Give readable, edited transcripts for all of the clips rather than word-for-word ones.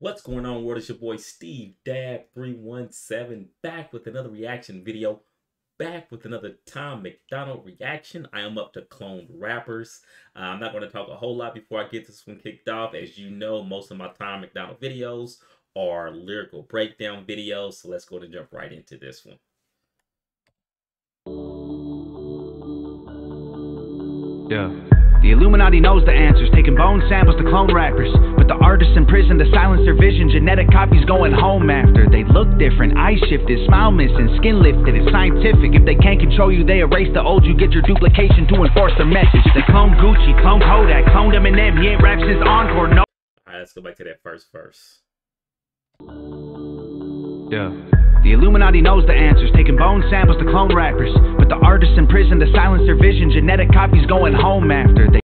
What's going on, world? It's your boy Steve Dab317 back with another reaction video, back with another Tom MacDonald reaction. I am up to cloned rappers. I'm not going to talk a whole lot before I get this one kicked off. As you know, most of my Tom MacDonald videos are lyrical breakdown videos, so let's go and jump right into this one. Yeah. The Illuminati knows the answers, taking bone samples to clone rappers. But the artists in prison to silence their vision, genetic copies going home after. They look different, eyes shifted, smile missing, skin lifted. It's scientific. If they can't control you, they erase the old. You get your duplication to enforce their message. They clone Gucci, clone Kodak, cloned Eminem. He ain't rap since Encore. No. Alright, let's go back to that first verse. Yeah. The Illuminati knows the answers, taking bone samples to clone rappers. But the artists in prison to silence their vision, genetic copies going home after. They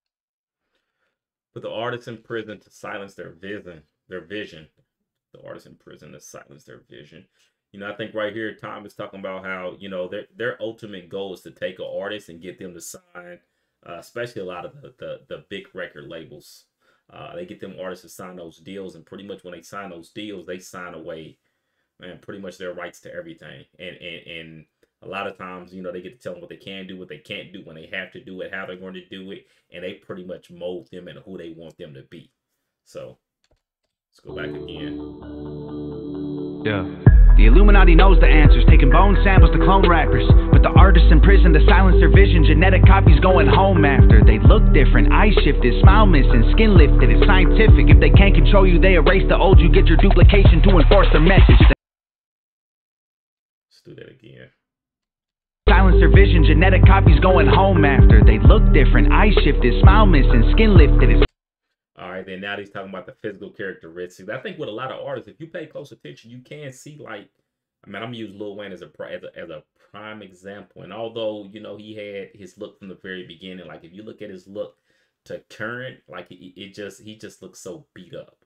Put the artists in prison to silence their vision. The artists in prison to silence their vision. You know, I think right here, Tom is talking about how, you know, their ultimate goal is to take an artist and get them to sign, especially a lot of the big record labels. They get them artists to sign those deals, and pretty much when they sign those deals, they sign away, man, pretty much their rights to everything. And a lot of times, you know, they get to tell them what they can do, what they can't do, when they have to do it, how they're going to do it, and they pretty much mold them and who they want them to be. So let's go back again. Yeah. The Illuminati knows the answers, taking bone samples to clone rappers. But the artists in prison to silence their vision, genetic copies going home after. They look different, eyes shifted, smile missing, skin lifted. It's scientific. If they can't control you, they erase the old. You get your duplication to enforce their message. Let's do that again. Silence their vision, genetic copies going home after. They look different, eyes shifted, smile missing, skin lifted. It's all right, then now he's talking about the physical characteristics. I think with a lot of artists, if you pay close attention, you can see, like, I mean, I'm gonna use Lil Wayne as a prime example. And although, you know, he had his look from the very beginning, like if you look at his look to current, like he just looks so beat up.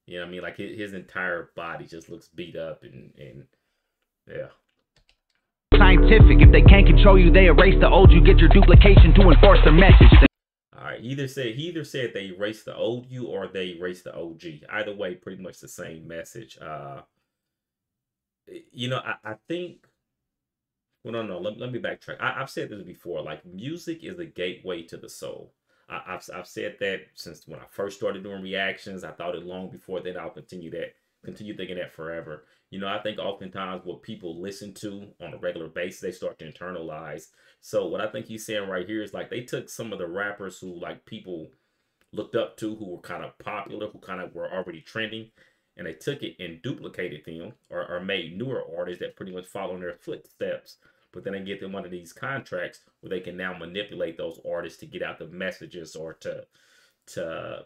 You know what I mean? Like his entire body just looks beat up, and yeah. Scientific. If they can't control you, they erase the old. You get your duplication to enforce their message. All right, he either said they erased the old you or they erased the OG. Either way, pretty much the same message. You know, I think. Well, no. Let me backtrack. I've said this before. Like, music is a gateway to the soul. I've said that since when I first started doing reactions. I thought it long before then. I'll continue thinking that forever. You know, I think oftentimes what people listen to on a regular basis, they start to internalize. So what I think he's saying right here is, like, they took some of the rappers who, like, people looked up to, who were kind of popular, who kind of were already trending, and they took it and duplicated them, or made newer artists that pretty much follow in their footsteps. But then they get them under these contracts where they can now manipulate those artists to get out the messages, or to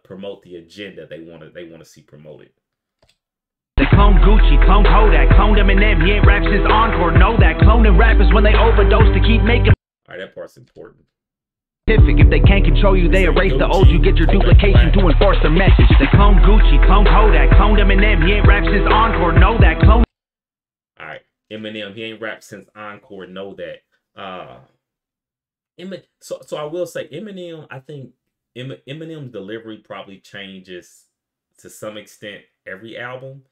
promote the agenda they want to see promoted. They clone Gucci, clone Kodak, cloned Eminem. He ain't rap since Encore. Know that. Cloning rappers when they overdose to keep making. All right, that part's important. If they can't control you, they erase the old. You get your duplication to enforce their message. They clone Gucci, clone Kodak, cloned Eminem. He ain't rap since Encore. Know that. Clone. All right, Eminem. He ain't rap since Encore. Know that. So I will say Eminem. I think Eminem's delivery probably changes to some extent every album.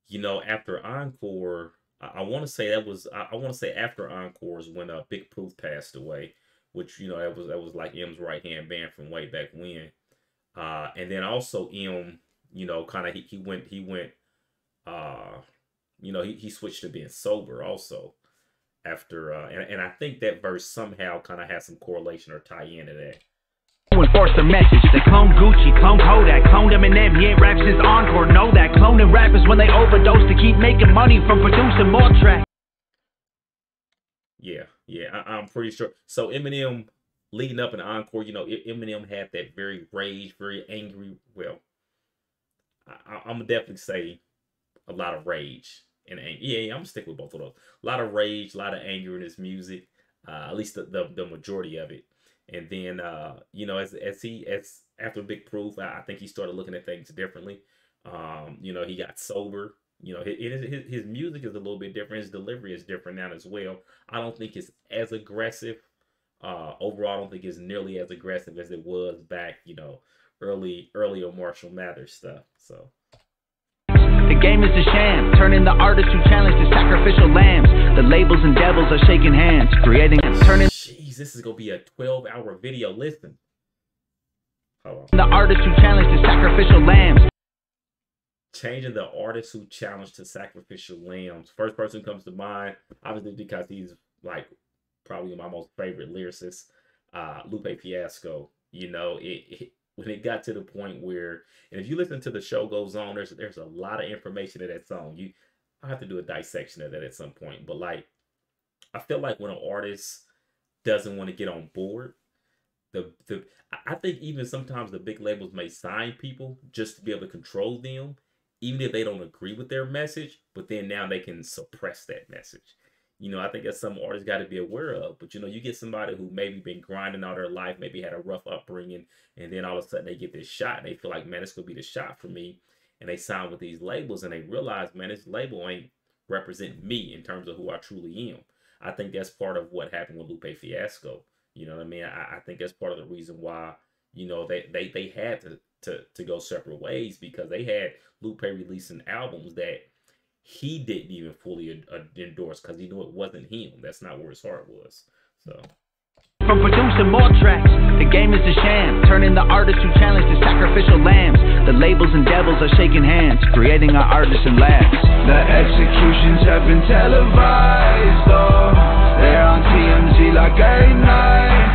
You know, after Encore, I want to say that was I want to say after Encore is when Big Proof passed away, which, you know, that was like M's right hand man from way back when. And then also M, you know, kind of he went you know, he switched to being sober also after and I think that verse somehow kind of has some correlation or tie into that. To enforce their message. They clone Gucci, clone Kodak, cloned Eminem. He ain't rap since Encore. Know that. Cloning rappers when they overdose to keep making money from producing more tracks. Yeah, I'm pretty sure. So Eminem, leading up in Encore, you know, Eminem had that very rage, very angry. Well, I'm gonna definitely say a lot of rage and anger. Yeah, I'm gonna stick with both of those. A lot of rage, a lot of anger in his music. At least the majority of it. And then, you know, as after Big Proof, I think he started looking at things differently. You know, he got sober. You know, his music is a little bit different. His delivery is different now as well. I don't think it's as aggressive. Overall, I don't think it's nearly as aggressive as it was back, you know, earlier Marshall Mathers stuff. So the game is a sham, turning the artists who challenge to sacrificial lambs. The labels and devils are shaking hands, creating, turning. Jeez, this is gonna be a 12-hour video. Listen. Hold on. The artists who challenge to sacrificial lambs. Changing the artists who challenge to sacrificial lambs. First person comes to mind, obviously because he's like probably my most favorite lyricist, Lupe Fiasco. You know, when it got to the point where, and if you listen to The Show Goes On, there's a lot of information in that song. I have to do a dissection of that at some point. But like, I feel like when an artist doesn't want to get on board, I think even sometimes the big labels may sign people just to be able to control them, even if they don't agree with their message, but then now they can suppress that message. You know, I think that's some artists got to be aware of. But, you know, you get somebody who maybe been grinding all their life, maybe had a rough upbringing, and then all of a sudden they get this shot and they feel like, man, it's going to be the shot for me. And they sign with these labels and they realize, man, this label ain't represent me in terms of who I truly am. I think that's part of what happened with Lupe Fiasco. You know what I mean? I think that's part of the reason why, you know, they had to go separate ways, because they had Lupe releasing albums that he didn't even fully endorse because he knew it wasn't him. That's not where his heart was. So from producing more tracks, the game is a sham, turning the artists who challenge to sacrificial lambs. The labels and devils are shaking hands, creating our artists in labs. The executions have been televised, though they're on TMZ like every night.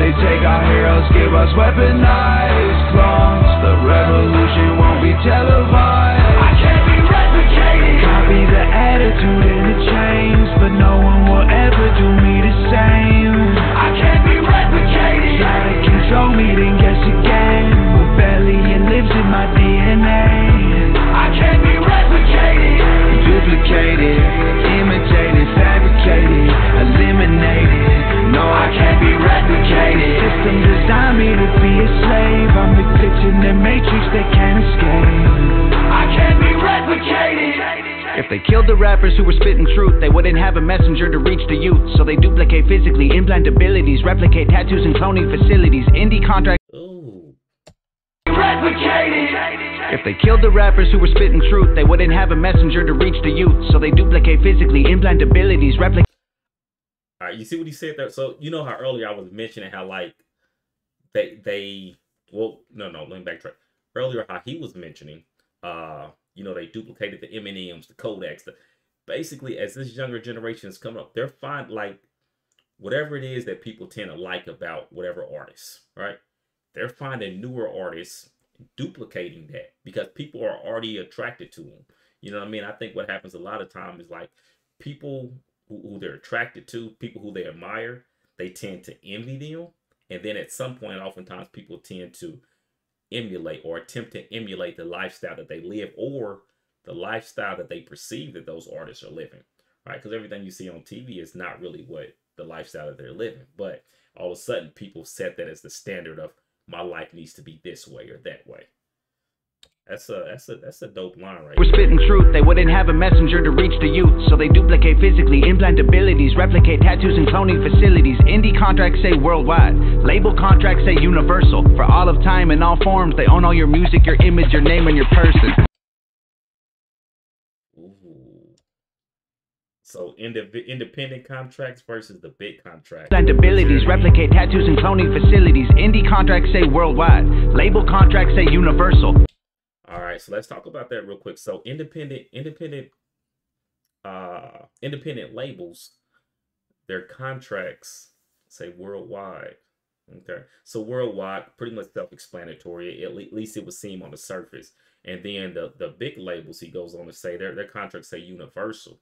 They take our heroes, give us weaponized clones. The revolution won't be televised. I can't be replicated. Copy the attitude and the chains, but no one will ever do me the same. I can't be replicated. Try to control me, then guess again. Rebellion lives in my DNA. I can't be replicated. Duplicated, imitated, fabricated, eliminated. No, I can't be replicated. System designed me to be a slave. I'm the glitch in the matrix that can't escape. I can't be replicated. If they killed the rappers who were spitting truth, they wouldn't have a messenger to reach the youth. So they duplicate physically, implant abilities, replicate tattoos and cloning facilities, indie contracts. Ooh. Replicated. If they killed the rappers who were spitting truth, they wouldn't have a messenger to reach the youth. So they duplicate physically, implant abilities, replicate. All right, you see what he said there? So you know how earlier I was mentioning how like let me backtrack. Earlier how he was mentioning you know, they duplicated the M&Ms, the Kodaks, basically as this younger generation is coming up, they're finding like whatever it is that people tend to like about whatever artists, right? They're finding newer artists, duplicating that because people are already attracted to them. You know what I mean? I think what happens a lot of time is like people who they're attracted to, people who they admire, they tend to envy them. And then at some point, oftentimes people tend to emulate or attempt to emulate the lifestyle that they live or the lifestyle that they perceive that those artists are living, right? Because everything you see on TV is not really what the lifestyle that they're living. But all of a sudden, people set that as the standard of my life needs to be this way or that way. That's a dope line, right? We're spitting truth, they wouldn't have a messenger to reach the youth. So they duplicate physically, implant abilities, replicate tattoos and cloning facilities. Indie contracts say worldwide, label contracts say universal. For all of time in all forms, they own all your music, your image, your name, and your person. Ooh. So independent contracts versus the big contracts. Implant abilities, replicate tattoos and cloning facilities. Indie contracts say worldwide, label contracts say universal. All right, so let's talk about that real quick. So independent labels, their contracts say worldwide. Okay, so worldwide, pretty much self-explanatory. At least it would seem on the surface. And then the big labels, he goes on to say their contracts say universal.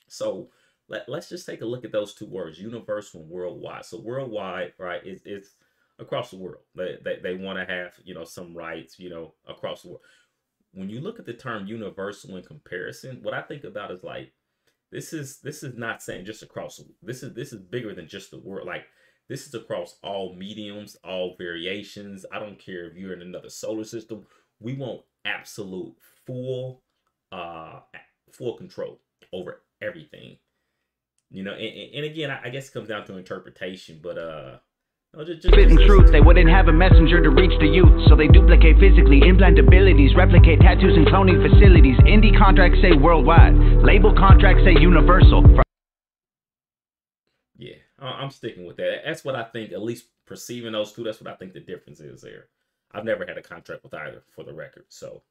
So let's just take a look at those two words, universal and worldwide. So worldwide, right, it's across the world. They want to have, you know, some rights, you know, across the world. When you look at the term universal in comparison, what I think about is like, this is not saying just across. This is bigger than just the world. Like this is across all mediums, all variations. I don't care if you're in another solar system. We want absolute full control over everything. You know, and again, I guess it comes down to interpretation. But Oh, Spitting truth, they wouldn't have a messenger to reach the youth. So they duplicate physically, implant abilities, replicate tattoos and cloning facilities. Indie contracts say worldwide, label contracts say universal. Yeah, I'm sticking with that. That's what I think, at least perceiving those two, that's what I think the difference is there. I've never had a contract with either, for the record, so.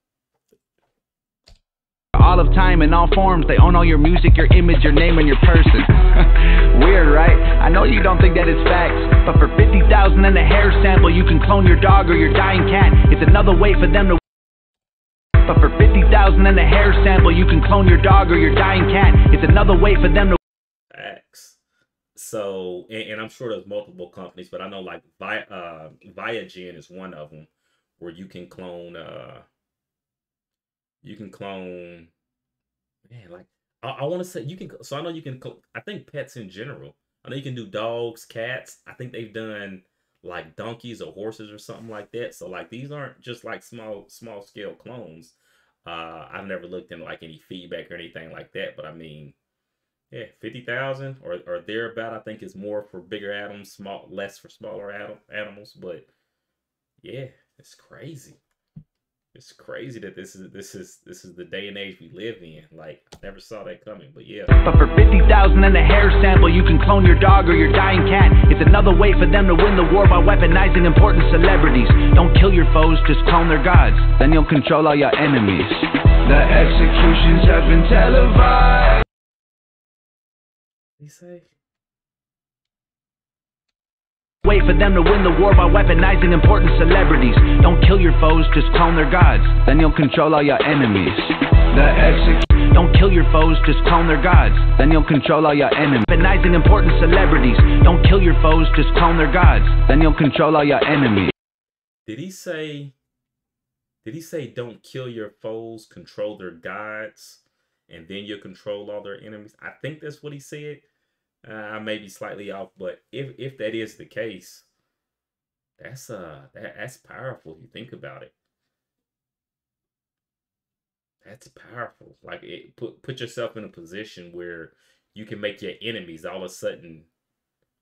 All of time in all forms, they own all your music, your image, your name, and your person. Weird, right? I know you don't think that it's facts, but for 50,000 and a hair sample, you can clone your dog or your dying cat. It's another way for them to. But for 50,000 and a hair sample, you can clone your dog or your dying cat. It's another way for them to. Facts. So, and I'm sure there's multiple companies, but I know like Viagen is one of them, where you can clone. Man, like I want to say you can. So I know you can. I think pets in general. I know you can do dogs, cats. I think they've done like donkeys or horses or something like that. So like these aren't just like small scale clones. I've never looked into like any feedback or anything like that. But I mean, yeah, 50,000 or thereabout. I think is more for bigger animals, less for smaller animals. But yeah, it's crazy. It's crazy that this is the day and age we live in. Like, I never saw that coming, but yeah. But for 50,000 and a hair sample, you can clone your dog or your dying cat. It's another way for them to win the war by weaponizing important celebrities. Don't kill your foes, just clone their gods. Then you'll control all your enemies. The executions have been televised. What did he say? Way for them to win the war by weaponizing important celebrities. Don't kill your foes, just clone their gods. Then you'll control all your enemies. Don't kill your foes, just clone their gods. Then you'll control all your enemies. Weaponizing important celebrities. Don't kill your foes, just clone their gods. Then you'll control all your enemies. Did he say don't kill your foes, control their gods, and then you'll control all their enemies? I think that's what he said. I may be slightly off, but if that is the case, that's powerful if you think about it. That's powerful. Like put yourself in a position where you can make your enemies all of a sudden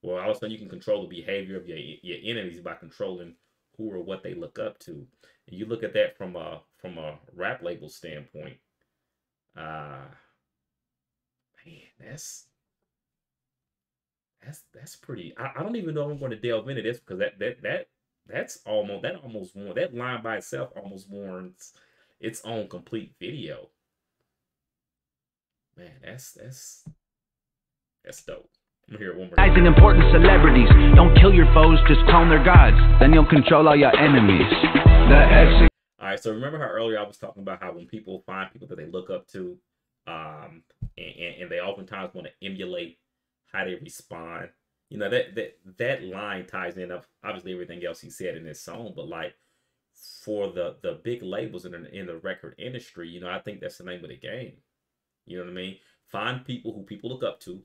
you can control the behavior of your enemies by controlling who or what they look up to. And you look at that from a rap label standpoint. Man, that's pretty. I don't even know if I'm going to delve into this because that line by itself almost warrants its own complete video. Man, that's dope. I'm here one more time. Important celebrities. Don't kill your foes, just clone their gods. Then you'll control all your enemies. All right, so remember how earlier I was talking about how when people find people that they look up to, and they oftentimes want to emulate how they respond. You know, that line ties in of obviously everything else he said in this song, but like for the big labels in the record industry, you know, I think that's the name of the game. You know what I mean? Find people who people look up to,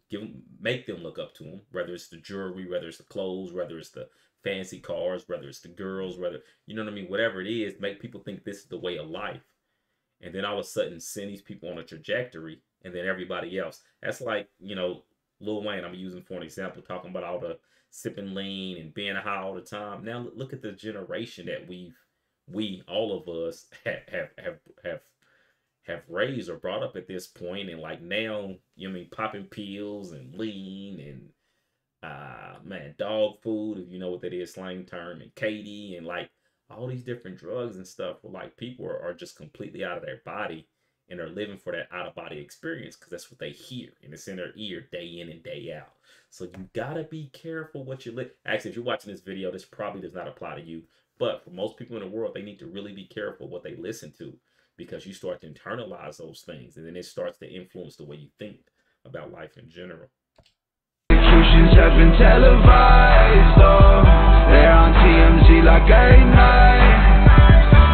make them look up to them, whether it's the jewelry, whether it's the clothes, whether it's the fancy cars, whether it's the girls, whether, you know what I mean, whatever it is, make people think this is the way of life. And then all of a sudden send these people on a trajectory, and then everybody else. That's like, you know, Lil Wayne, I'm using for an example, talking about all the sipping lean and being high all the time. Now look at the generation that all of us have raised or brought up at this point, and like now, you know, I mean, popping pills and lean and man, dog food, if you know what that is, slang term, and Katie, and like all these different drugs and stuff, where like people are just completely out of their body and are living for that out-of-body experience because that's what they hear, and it's in their ear day in and day out. So you gotta be careful what you live. Actually, if you're watching this video, this probably does not apply to you, but for most people in the world, they need to really be careful what they listen to, because you start to internalize those things, and then it starts to influence the way you think about life in general. Executions have been televised, oh, they're on TMZ like a night.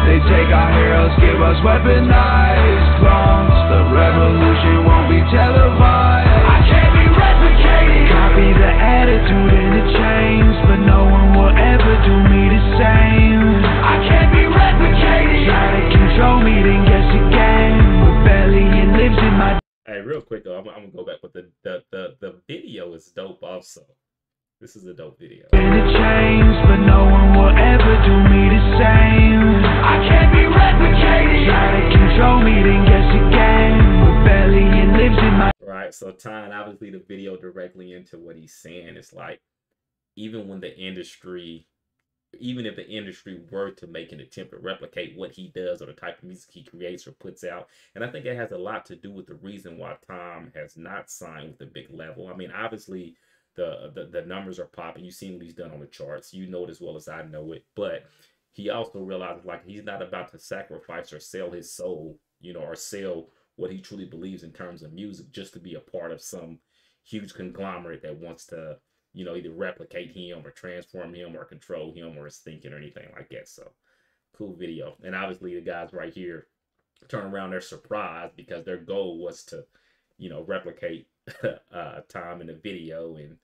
They take our heroes, give us weaponized clones. The revolution won't be televised. I can't be replicated. Copy the attitude and the chains, but no one will ever do me the same. I can't be replicated. Try to control me, then guess again. Rebellion lives in my. Hey, real quick though, I'm gonna go back with the video is dope also. This is a dope video. Been a change, but no one will ever do me the same. I can't be replicated. Try to control me, then guess again. Rebellion lives in my... Right, so tying obviously the video directly into what he's saying, it's like, even when the industry, even if the industry were to make an attempt to replicate what he does or the type of music he creates or puts out, and I think it has a lot to do with the reason why Tom has not signed with the big level. I mean, obviously the numbers are popping. You've seen what he's done on the charts. You know it as well as I know it. But he also realizes, like, he's not about to sacrifice or sell his soul, you know, or sell what he truly believes in terms of music just to be a part of some huge conglomerate that wants to, you know, either replicate him or transform him or control him or his thinking or anything like that. So cool video. And obviously the guys right here turn around, they're surprised because their goal was to, you know, replicate Tom in the video. And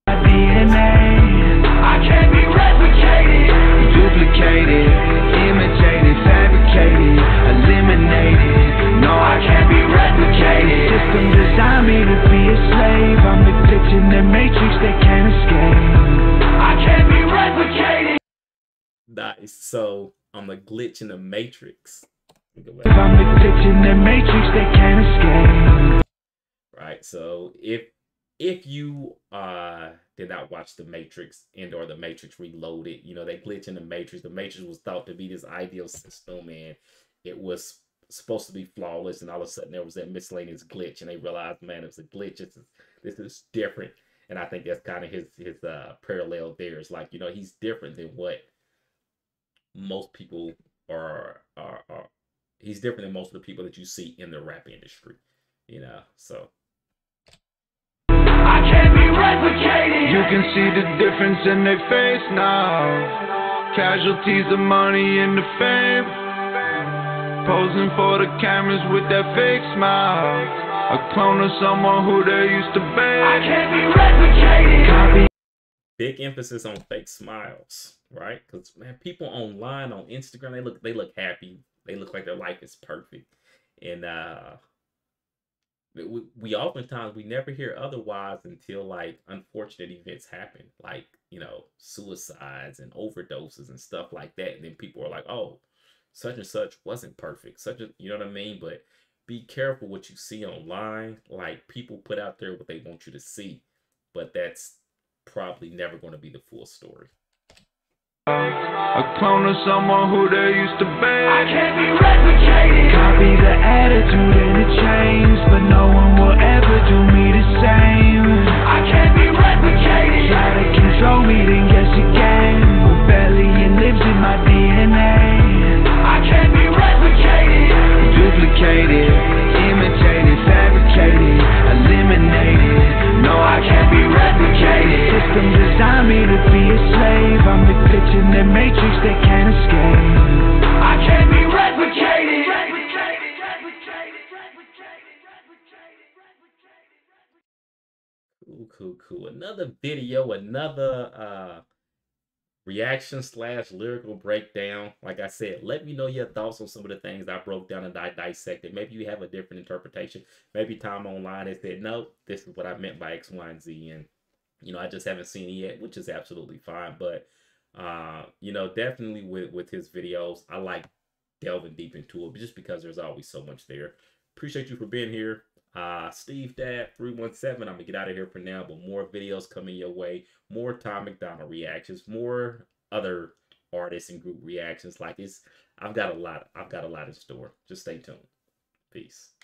I can't be replicated, duplicated, imitated, fabricated, eliminated. No, I can't be replicated. System designed me to be a slave. I'm the glitch in the matrix that can't escape. I can't be replicated. Nice. So I'm a glitch in the matrix. I'm the glitch in the matrix that can't escape. Right. So if you did not watch The Matrix and or The Matrix Reloaded, you know, they glitch in the Matrix. The Matrix was thought to be this ideal system, and it was supposed to be flawless, and all of a sudden there was that miscellaneous glitch, and they realized, man, it was a glitch. This is different. And I think that's kind of his parallel there. It's like, you know, he's different than what most people are. He's different than most of the people that you see in the rap industry, you know. So I can't be replicated. You can see the difference in their face now. Casualties of money and the fame, posing for the cameras with that fake smile. A clone of someone who they used to be. I can't be replicated. Copy. Big emphasis on fake smiles, right? Because, man, people online on Instagram, they look happy. They look like their life is perfect. And we oftentimes, we never hear otherwise until, like, unfortunate events happen, like, you know, suicides and overdoses and stuff like that. And then people are like, oh, such and such wasn't perfect. You know what I mean? But be careful what you see online. Like, people put out there what they want you to see, but that's probably never going to be the full story. A clone of someone who they used to be. I can't be replicated. Copy the attitude and the change, but no one will ever do me the same. I can't be replicated. Try to control me, then guess again. Rebellion lives in my DNA. I can't be replicated, duplicated, imitated, fabricated, eliminated. No, I can't be replicated. System designed me to be a slave. I'm the glitch in the matrix that can't escape. I can't be replicated. Cool. Another video, another reaction / lyrical breakdown. Like I said, let me know your thoughts on some of the things I broke down and I dissected. Maybe you have a different interpretation. Maybe Tom online has said, no, this is what I meant by X, Y, and Z. And, you know, I just haven't seen it yet, which is absolutely fine. But, you know, definitely with his videos, I like delving deep into it just because there's always so much there. Appreciate you for being here. Steve Dad 317. I'm gonna get out of here for now, but more videos coming your way, more Tom MacDonald reactions, more other artists and group reactions. Like, I've got a lot in store. Just stay tuned. Peace.